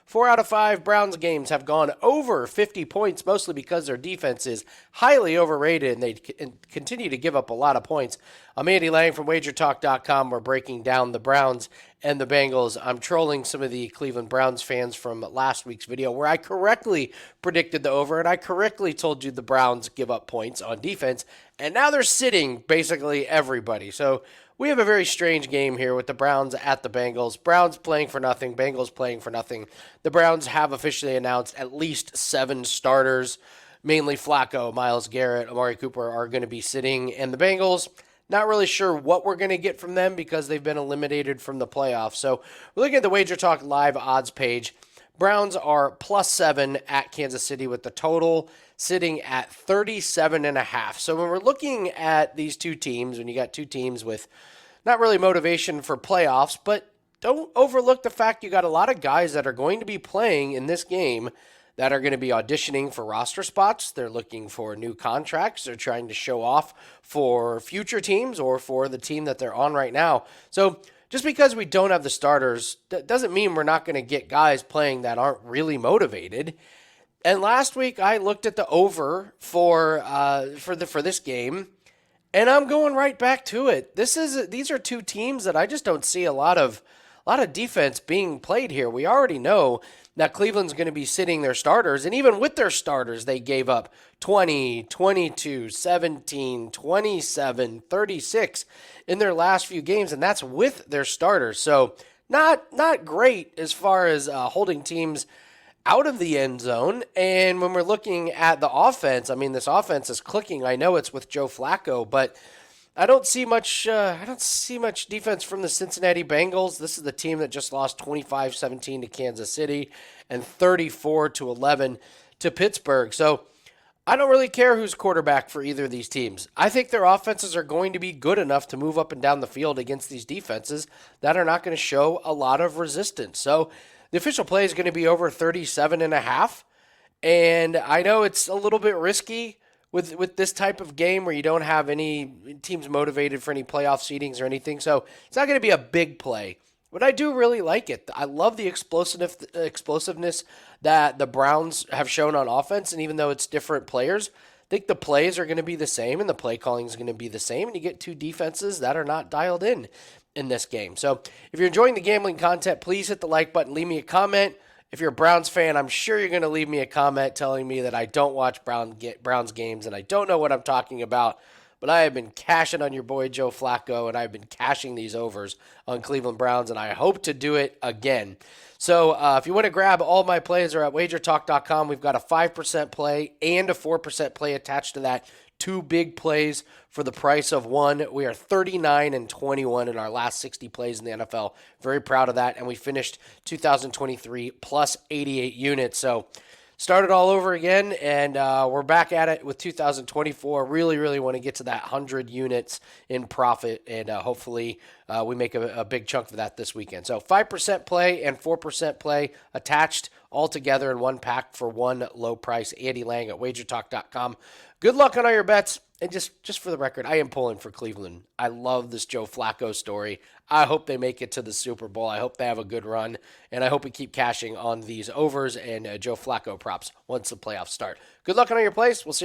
4 out of 5 Browns games have gone over 50 points, mostly because their defense is highly overrated and they continue to give up a lot of points. I'm Andy Lang from WagerTalk.com. We're breaking down the Browns and the Bengals. I'm trolling some of the Cleveland Browns fans from last week's video where I correctly predicted the over and I correctly told you the Browns give up points on defense, and now they're sitting basically everybody. So we have a very strange game here with the Browns at the Bengals. Browns playing for nothing, Bengals playing for nothing. The Browns have officially announced at least 7 starters, mainly Flacco, Myles Garrett, Amari Cooper are going to be sitting, and the Bengals, not really sure what we're going to get from them because they've been eliminated from the playoffs. So we're looking at the Wager Talk live odds page. Browns are +7 at Kansas City with the total sitting at 37.5. So when we're looking at these two teams, when you got two teams with not really motivation for playoffs, but don't overlook the fact you got a lot of guys that are going to be playing in this game that are going to be auditioning for roster spots. They're looking for new contracts. They're trying to show off for future teams or for the team that they're on right now. So just because we don't have the starters, that doesn't mean we're not going to get guys playing that aren't really motivated. And last week I looked at the over for this game, and I'm going right back to it. These are two teams that I just don't see a lot of defense being played here. We already know that Cleveland's going to be sitting their starters, and even with their starters, they gave up 20, 22, 17, 27, 36 in their last few games, and that's with their starters. So not great as far as holding teams out of the end zone. And when we're looking at the offense, I mean, this offense is clicking. I know it's with Joe Flacco, but I don't see much defense from the Cincinnati Bengals. This is the team that just lost 25-17 to Kansas City and 34-11 to Pittsburgh. So I don't really care who's quarterback for either of these teams. I think their offenses are going to be good enough to move up and down the field against these defenses that are not going to show a lot of resistance. So the official play is going to be over 37.5. And I know it's a little bit risky with this type of game where you don't have any teams motivated for any playoff seedings or anything. So it's not going to be a big play. But I do really like it. I love the explosiveness that the Browns have shown on offense. And even though it's different players, I think the plays are going to be the same and the play calling is going to be the same. And you get two defenses that are not dialed in this game. So if you're enjoying the gambling content, please hit the like button, leave me a comment. If you're a Browns fan, I'm sure you're going to leave me a comment telling me that I don't watch Browns games and I don't know what I'm talking about. But I have been cashing on your boy Joe Flacco, and I've been cashing these overs on Cleveland Browns, and I hope to do it again. So if you want to grab all my plays, are at wagertalk.com. We've got a 5% play and a 4% play attached to that. 2 big plays for the price of one. We are 39-21 in our last 60 plays in the NFL. Very proud of that. And we finished 2023 plus 88 units. So started all over again, and we're back at it with 2024. Really, really want to get to that 100 units in profit, and hopefully we make a big chunk of that this weekend. So 5% play and 4% play attached all together in one pack for one low price. Andy Lang at wagertalk.com. Good luck on all your bets. And just for the record, I am pulling for Cleveland. I love this Joe Flacco story. I hope they make it to the Super Bowl. I hope they have a good run. And I hope we keep cashing on these overs and Joe Flacco props once the playoffs start. Good luck on all your plays. We'll see you.